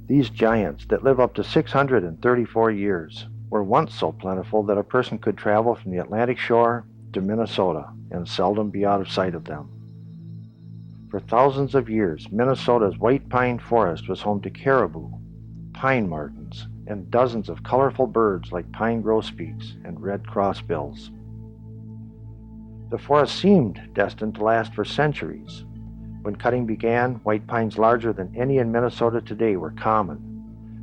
These giants that live up to 634 years were once so plentiful that a person could travel from the Atlantic shore to Minnesota and seldom be out of sight of them. For thousands of years, Minnesota's white pine forest was home to caribou, pine martens, and dozens of colorful birds like pine grosbeaks and red crossbills. The forest seemed destined to last for centuries. When cutting began, white pines larger than any in Minnesota today were common.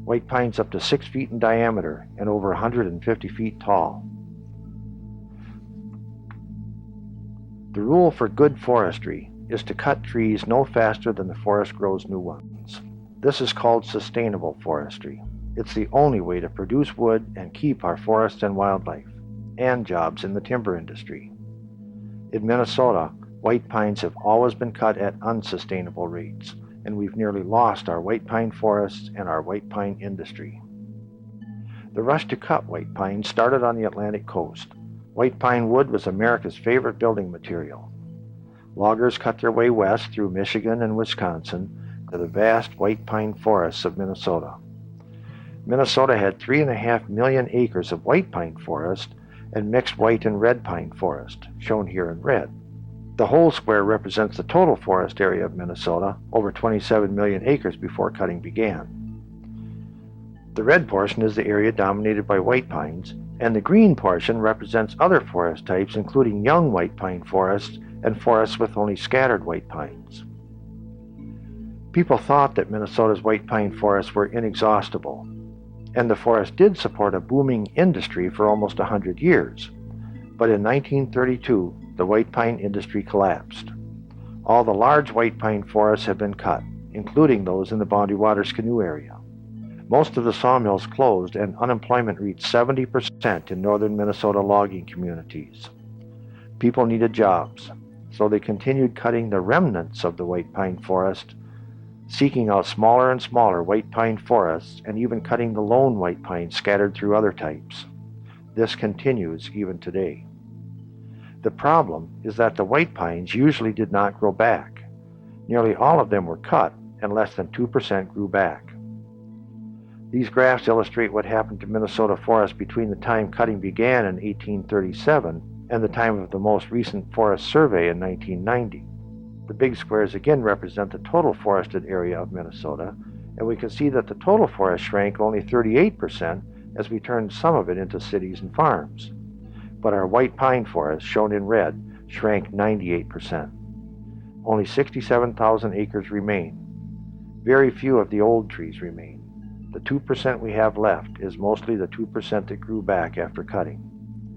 White pines up to 6 feet in diameter and over 150 feet tall. The rule for good forestry is to cut trees no faster than the forest grows new ones. This is called sustainable forestry. It's the only way to produce wood and keep our forests and wildlife, and jobs in the timber industry. In Minnesota, white pines have always been cut at unsustainable rates, and we've nearly lost our white pine forests and our white pine industry. The rush to cut white pine started on the Atlantic coast. White pine wood was America's favorite building material. Loggers cut their way west through Michigan and Wisconsin to the vast white pine forests of Minnesota. Minnesota had 3.5 million acres of white pine forest and mixed white and red pine forest, shown here in red. The whole square represents the total forest area of Minnesota, over 27 million acres before cutting began. The red portion is the area dominated by white pines, and the green portion represents other forest types, including young white pine forests and forests with only scattered white pines. People thought that Minnesota's white pine forests were inexhaustible, and the forest did support a booming industry for almost 100 years. But in 1932, the white pine industry collapsed. All the large white pine forests have been cut, including those in the Boundary Waters Canoe area. Most of the sawmills closed, and unemployment reached 70% in northern Minnesota logging communities. People needed jobs, so they continued cutting the remnants of the white pine forest, seeking out smaller and smaller white pine forests, and even cutting the lone white pine scattered through other types. This continues even today. The problem is that the white pines usually did not grow back. Nearly all of them were cut, and less than 2% grew back. These graphs illustrate what happened to Minnesota forests between the time cutting began in 1837 and the time of the most recent forest survey in 1990. The big squares again represent the total forested area of Minnesota, and we can see that the total forest shrank only 38% as we turned some of it into cities and farms. But our white pine forest, shown in red, shrank 98%. Only 67,000 acres remain. Very few of the old trees remain. The 2% we have left is mostly the 2% that grew back after cutting.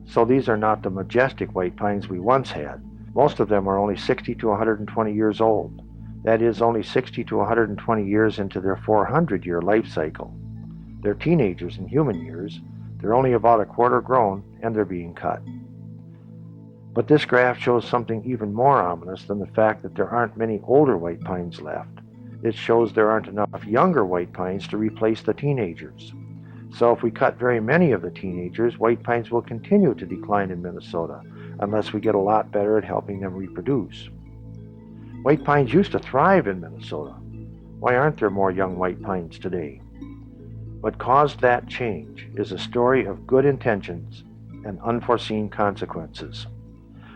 So these are not the majestic white pines we once had. Most of them are only 60 to 120 years old. That is, only 60 to 120 years into their 400-year life cycle. They're teenagers in human years. They're only about a quarter grown, and they're being cut. But this graph shows something even more ominous than the fact that there aren't many older white pines left. It shows there aren't enough younger white pines to replace the teenagers. So if we cut very many of the teenagers, white pines will continue to decline in Minnesota, unless we get a lot better at helping them reproduce. White pines used to thrive in Minnesota. Why aren't there more young white pines today? What caused that change is a story of good intentions and unforeseen consequences.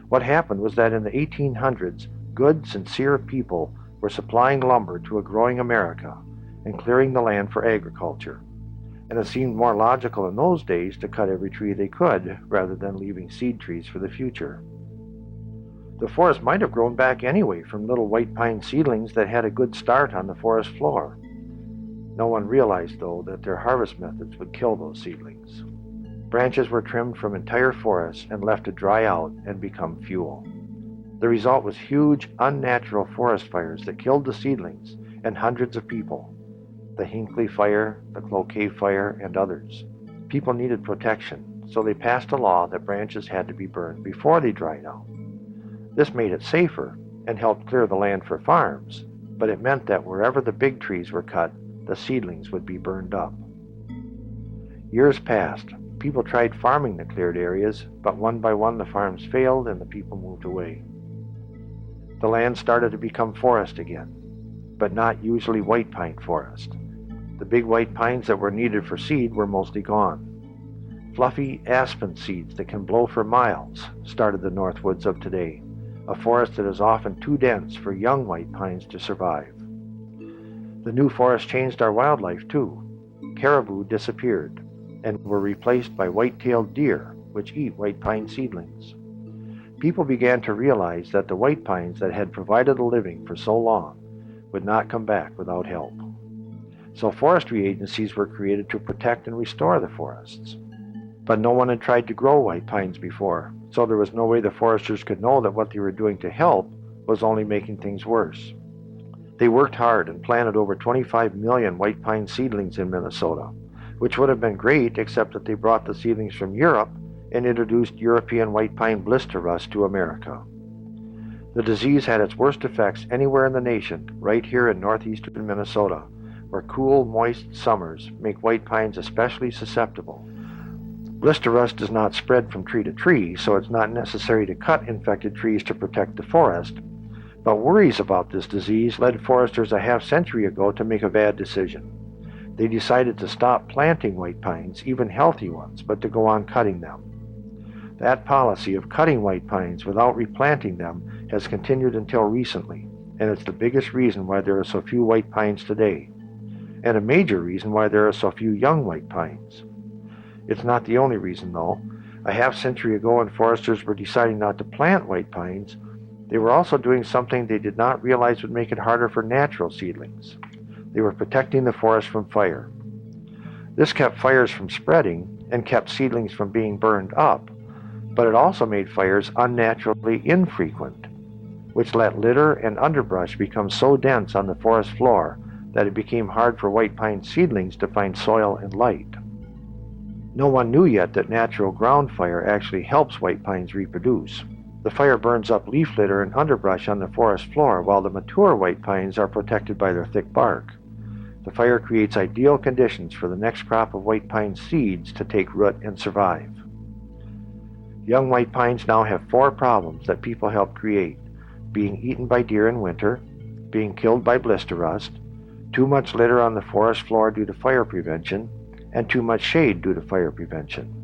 What happened was that in the 1800s, good, sincere people were supplying lumber to a growing America and clearing the land for agriculture. And it seemed more logical in those days to cut every tree they could rather than leaving seed trees for the future. The forest might have grown back anyway from little white pine seedlings that had a good start on the forest floor. No one realized, though, that their harvest methods would kill those seedlings. Branches were trimmed from entire forests and left to dry out and become fuel. The result was huge, unnatural forest fires that killed the seedlings and hundreds of people. The Hinckley Fire, the Cloquet Fire, and others. People needed protection, so they passed a law that branches had to be burned before they dried out. This made it safer and helped clear the land for farms, but it meant that wherever the big trees were cut, the seedlings would be burned up. Years passed. People tried farming the cleared areas, but one by one the farms failed and the people moved away. The land started to become forest again, but not usually white pine forest. The big white pines that were needed for seed were mostly gone. Fluffy aspen seeds that can blow for miles started the Northwoods of today, a forest that is often too dense for young white pines to survive. The new forest changed our wildlife too. Caribou disappeared and were replaced by white-tailed deer, which eat white pine seedlings. People began to realize that the white pines that had provided a living for so long would not come back without help. So forestry agencies were created to protect and restore the forests. But no one had tried to grow white pines before, so there was no way the foresters could know that what they were doing to help was only making things worse. They worked hard and planted over 25 million white pine seedlings in Minnesota, which would have been great except that they brought the seedlings from Europe and introduced European white pine blister rust to America. The disease had its worst effects anywhere in the nation, right here in northeastern Minnesota, where cool, moist summers make white pines especially susceptible. Blister rust does not spread from tree to tree, so it's not necessary to cut infected trees to protect the forest. But worries about this disease led foresters a half-century ago to make a bad decision. They decided to stop planting white pines, even healthy ones, but to go on cutting them. That policy of cutting white pines without replanting them has continued until recently, and it's the biggest reason why there are so few white pines today, and a major reason why there are so few young white pines. It's not the only reason, though. A half-century ago, when foresters were deciding not to plant white pines, they were also doing something they did not realize would make it harder for natural seedlings. They were protecting the forest from fire. This kept fires from spreading and kept seedlings from being burned up, but it also made fires unnaturally infrequent, which let litter and underbrush become so dense on the forest floor that it became hard for white pine seedlings to find soil and light. No one knew yet that natural ground fire actually helps white pines reproduce. The fire burns up leaf litter and underbrush on the forest floor, while the mature white pines are protected by their thick bark. The fire creates ideal conditions for the next crop of white pine seeds to take root and survive. Young white pines now have 4 problems that people help create: being eaten by deer in winter, being killed by blister rust, too much litter on the forest floor due to fire prevention, and too much shade due to fire prevention.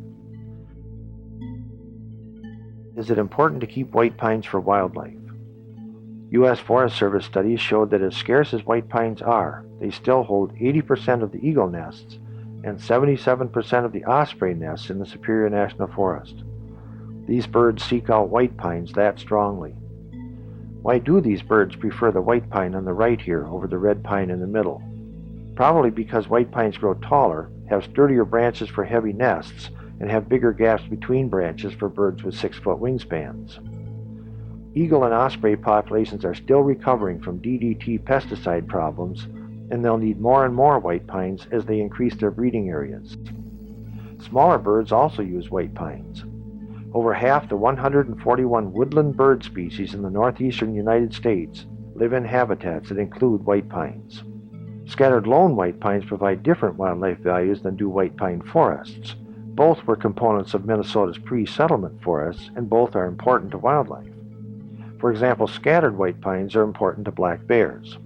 Is it important to keep white pines for wildlife? U.S. Forest Service studies showed that as scarce as white pines are, they still hold 80% of the eagle nests and 77% of the osprey nests in the Superior National Forest. These birds seek out white pines that strongly. Why do these birds prefer the white pine on the right here over the red pine in the middle? Probably because white pines grow taller, have sturdier branches for heavy nests, and have bigger gaps between branches for birds with 6-foot wingspans. Eagle and osprey populations are still recovering from DDT pesticide problems, and they'll need more and more white pines as they increase their breeding areas. Smaller birds also use white pines. Over half the 141 woodland bird species in the northeastern United States live in habitats that include white pines. Scattered lone white pines provide different wildlife values than do white pine forests. Both were components of Minnesota's pre-settlement forests, and both are important to wildlife. For example, scattered white pines are important to black bears.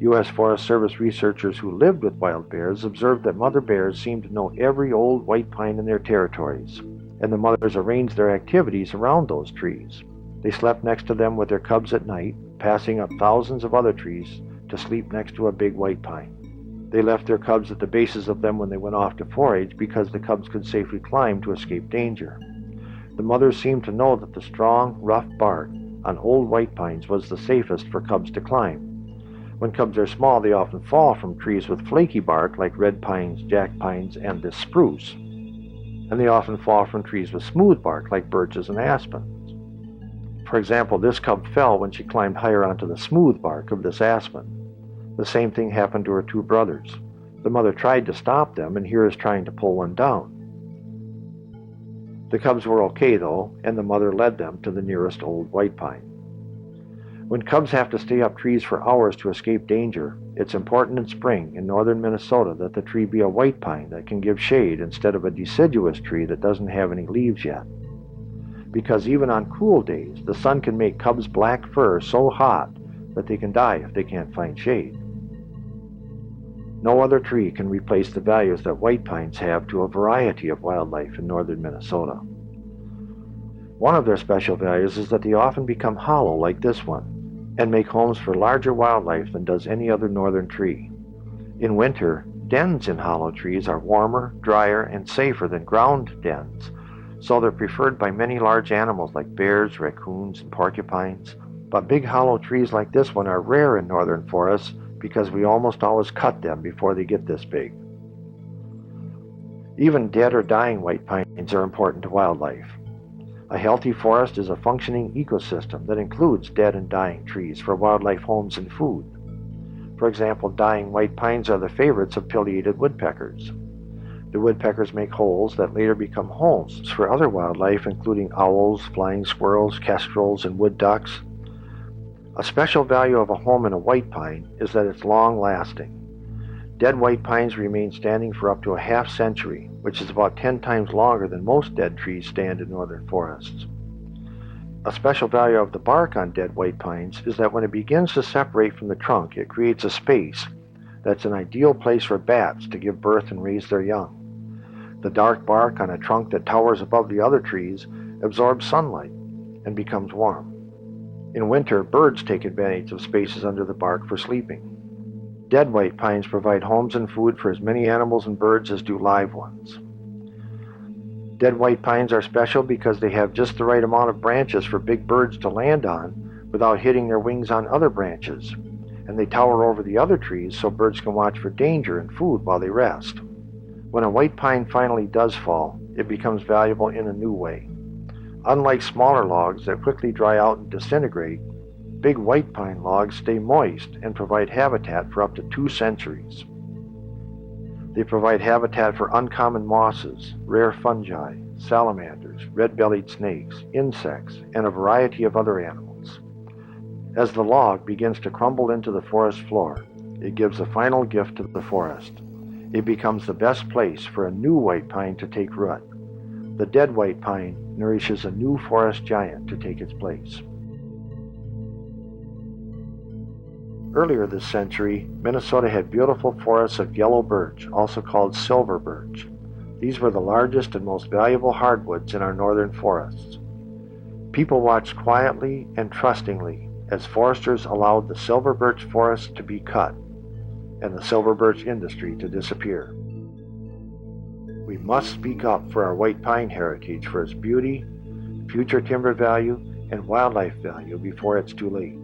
U.S. Forest Service researchers who lived with wild bears observed that mother bears seemed to know every old white pine in their territories, and the mothers arranged their activities around those trees. They slept next to them with their cubs at night, passing up thousands of other trees to sleep next to a big white pine. They left their cubs at the bases of them when they went off to forage because the cubs could safely climb to escape danger. The mothers seemed to know that the strong, rough bark on old white pines was the safest for cubs to climb. When cubs are small, they often fall from trees with flaky bark like red pines, jack pines, and this spruce. And they often fall from trees with smooth bark like birches and aspens. For example, this cub fell when she climbed higher onto the smooth bark of this aspen. The same thing happened to her 2 brothers. The mother tried to stop them, and here is trying to pull one down. The cubs were okay, though, and the mother led them to the nearest old white pine. When cubs have to stay up trees for hours to escape danger, it's important in spring in northern Minnesota that the tree be a white pine that can give shade instead of a deciduous tree that doesn't have any leaves yet. Because even on cool days, the sun can make cubs' black fur so hot that they can die if they can't find shade. No other tree can replace the values that white pines have to a variety of wildlife in northern Minnesota. One of their special values is that they often become hollow like this one, and make homes for larger wildlife than does any other northern tree. In winter, dens in hollow trees are warmer, drier, and safer than ground dens, so they're preferred by many large animals like bears, raccoons, and porcupines. But big hollow trees like this one are rare in northern forests because we almost always cut them before they get this big. Even dead or dying white pines are important to wildlife. A healthy forest is a functioning ecosystem that includes dead and dying trees for wildlife homes and food. For example, dying white pines are the favorites of pileated woodpeckers. The woodpeckers make holes that later become homes for other wildlife, including owls, flying squirrels, kestrels, and wood ducks. A special value of a home in a white pine is that it's long-lasting. Dead white pines remain standing for up to a half-century, which is about 10 times longer than most dead trees stand in northern forests. A special value of the bark on dead white pines is that when it begins to separate from the trunk, it creates a space that's an ideal place for bats to give birth and raise their young. The dark bark on a trunk that towers above the other trees absorbs sunlight and becomes warm. In winter, birds take advantage of spaces under the bark for sleeping. Dead white pines provide homes and food for as many animals and birds as do live ones. Dead white pines are special because they have just the right amount of branches for big birds to land on without hitting their wings on other branches, and they tower over the other trees so birds can watch for danger and food while they rest. When a white pine finally does fall, it becomes valuable in a new way. Unlike smaller logs that quickly dry out and disintegrate, big white pine logs stay moist and provide habitat for up to 2 centuries. They provide habitat for uncommon mosses, rare fungi, salamanders, red-bellied snakes, insects, and a variety of other animals. As the log begins to crumble into the forest floor, it gives a final gift to the forest. It becomes the best place for a new white pine to take root. The dead white pine nourishes a new forest giant to take its place. Earlier this century, Minnesota had beautiful forests of yellow birch, also called silver birch. These were the largest and most valuable hardwoods in our northern forests. People watched quietly and trustingly as foresters allowed the silver birch forests to be cut and the silver birch industry to disappear. We must speak up for our white pine heritage for its beauty, future timber value, and wildlife value before it's too late.